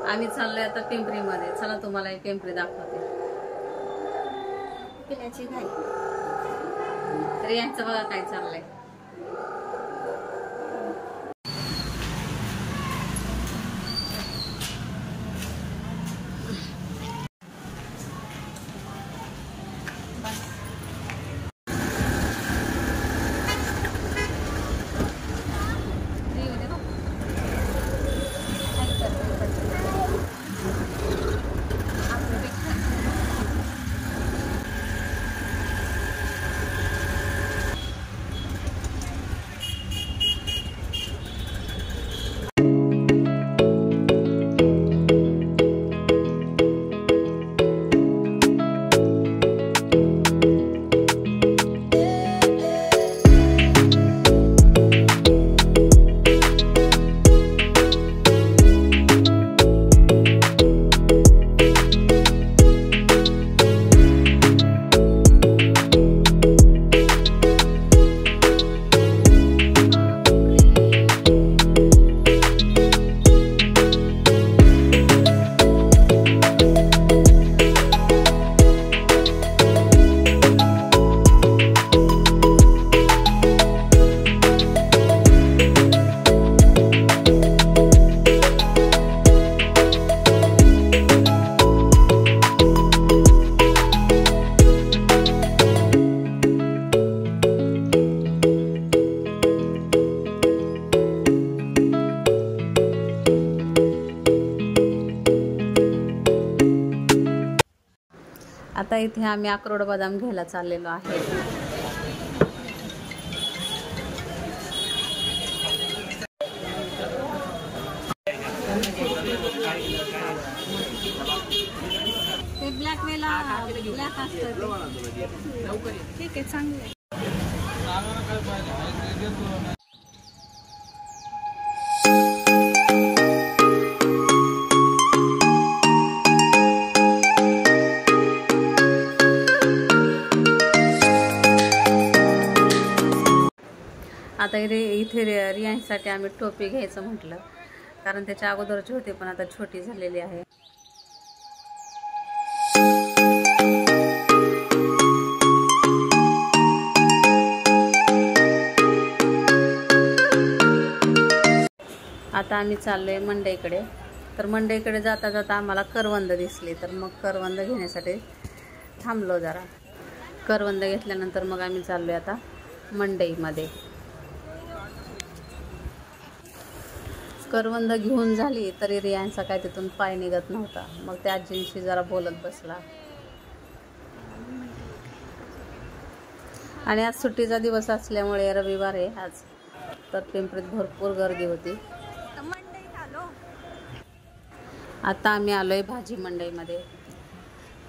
आम्ही चाललोय आता पिंपरीमध्ये. चला तुम्हाला एक पिंपरी दाखवते. पिण्याची घाई. तर यांचं बघा काय चाललंय. आता इथे आम्ही अक्रोड बदाम घ्यायला चाललेलो आहे. ते ब्लॅक वेला ब्लॅक असतं. ठीक आहे, चांगलं आहे. आता इथे रियांसाठी आम्ही टोपी घ्यायचं म्हटलं, कारण त्याच्या अगोदरची होती पण आता छोटी झालेली आहे. आता आम्ही चाललोय मंडईकडे. तर मंडईकडे जाता जाता आम्हाला करवंद दिसली, तर मग करवंद घेण्यासाठी थांबलो जरा. करवंद घेतल्यानंतर मग आम्ही चाललोय आता मंडईमध्ये. करवंद घेऊन झाली तरी रियांचा काय तिथून पाय निघत नव्हता. मग त्या आजींशी जरा बोलत बसला. आणि आज सुट्टीचा दिवस असल्यामुळे रविवार आहे आज, तर पिंपरीत भरपूर गर्दी होती. आता आम्ही आलोय भाजी मंडईमध्ये.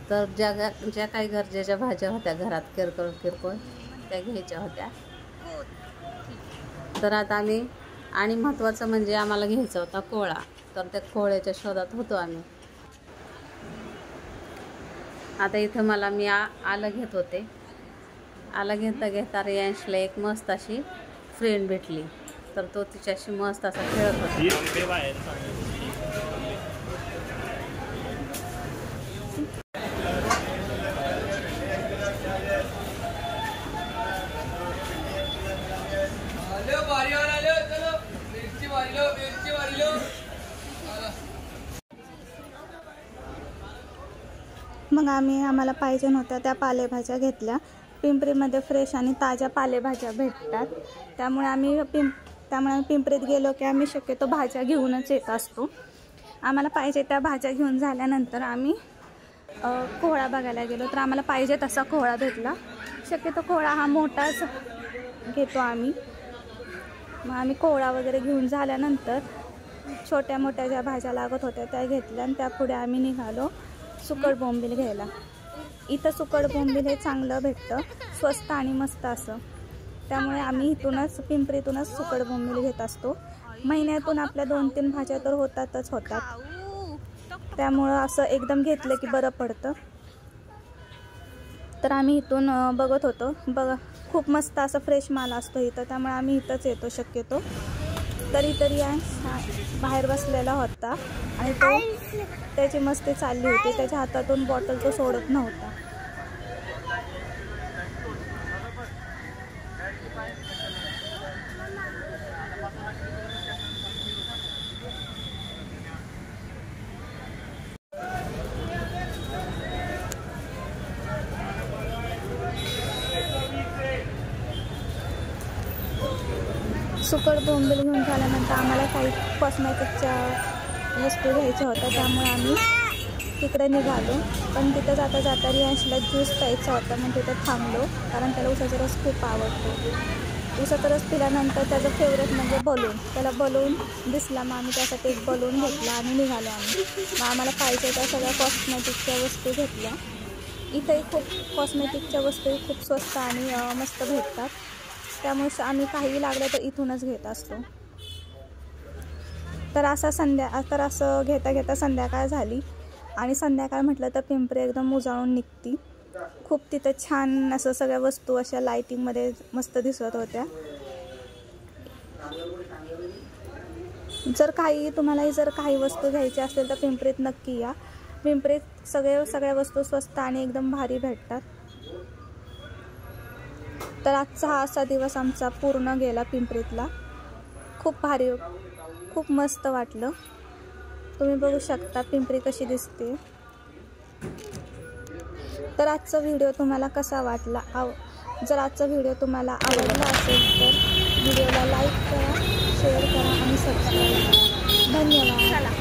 तर ज्या काही गरजेच्या भाज्या होत्या घरात किरकोळ त्या घ्यायच्या होत्या. तर आता आम्ही, आणि महत्त्वाचं म्हणजे आम्हाला घ्यायचा होता कोळा, तर त्या कोळ्याच्या शोधात होतो आम्ही. आता इथं मी आलं घेत होते. आलं घेता घेता रियांशला एक मस्त अशी फ्रेंड भेटली, तर तो तिच्याशी मस्त असा खेळत होता. मग आम्हाला पाहिजे नव्हत्या त्या पालेभाज्या घेतल्या. पिंपरीमध्ये फ्रेश आणि ताज्या पालेभाज्या भेटतात, त्यामुळे आम्ही पिंपरीत गेलो की आम्ही शक्यतो भाज्या घेऊनच येत असतो. आम्हाला पाहिजे त्या भाज्या घेऊन झाल्यानंतर आम्ही कोहळा बघायला गेलो, तर आम्हाला पाहिजे तसा कोहळा भेटला. शक्यतो कोहळा हा मोठाच घेतो आम्ही. मग आम्ही कोहळा वगैरे घेऊन झाल्यानंतर छोट्या मोठ्या ज्या भाज्या लागत होत्या त्या घेतल्या, आणि त्यापुढे आम्ही निघालो सुकट बोंबील घ्यायला. इथं सुकट बोंबील हे चांगलं भेटतं, स्वस्त आणि मस्त असं. त्यामुळे आम्ही पिंपरीतूनच सुकट बोंबील घेत असतो. महिन्यातून आपल्या 2-3 भाज्या तर होतातच होतात, त्यामुळं असं एकदम घेतलं की बरं पडतं. तर आम्ही इथून बघत होतो. खूप मस्त असं फ्रेश माल असतो इथं, त्यामुळे आम्ही इथंच येतो शक्यतो. तरी बाहेर बसलेला होता आणि तो त्याची मस्ती चालली होती. त्याच्या हातातून बॉटल तो सोडत नव्हता. सुकट बोंबील घेऊन झाल्यानंतर आम्हाला काही कॉस्मॅटिकच्या वस्तू घ्यायच्या होत्या, त्यामुळे आम्ही तिकडे निघालो. पण तिथं जाता रियांशला ज्यूस प्यायचा होता, मग तिथं थांबलो कारण त्याला उसाचा रस खूप आवडतो. उसाचा रस पिल्यानंतर त्याचं फेवरेट म्हणजे बलून. त्याला बलून दिसला, मग आम्ही त्यासाठी एक बलून घेतला आणि निघालो आम्ही. मग आम्हाला पाहिजे त्या सगळ्या कॉस्मॅटिकच्या वस्तू घेतल्या. इथंही खूप कॉस्मॅटिकच्या वस्तू खूप स्वस्त आणि मस्त भेटतात, त्यामुळे आम्ही काही लागलं तर इथूनच घेत असतो. तर असं घेता संध्याकाळ झाली आणि संध्याकाळ म्हटलं तर पिंपरी एकदम उजाळून निघती. खूप तिथं छान असं सगळ्या वस्तू अशा लाईटिंगमध्ये मस्त दिसत होत्या. तुम्हालाही जर काही वस्तू घ्यायची असेल तर पिंपरीत नक्की या. पिंपरीत सगळ्या वस्तू स्वस्त आणि एकदम भारी भेटतात. तर आजचा हा असा दिवस आमचा पूर्ण गेला पिंपरीतला. खूप भारी, खूप मस्त वाटलं. तुम्ही बघू शकता पिंपरी कशी दिसते. तर आजचा व्हिडिओ तुम्हाला कसा वाटला? जर आजचा व्हिडिओ तुम्हाला आवडला असेल तर व्हिडिओला लाईक करा, शेअर करा आणि सबस्क्राईब करा. धन्यवाद.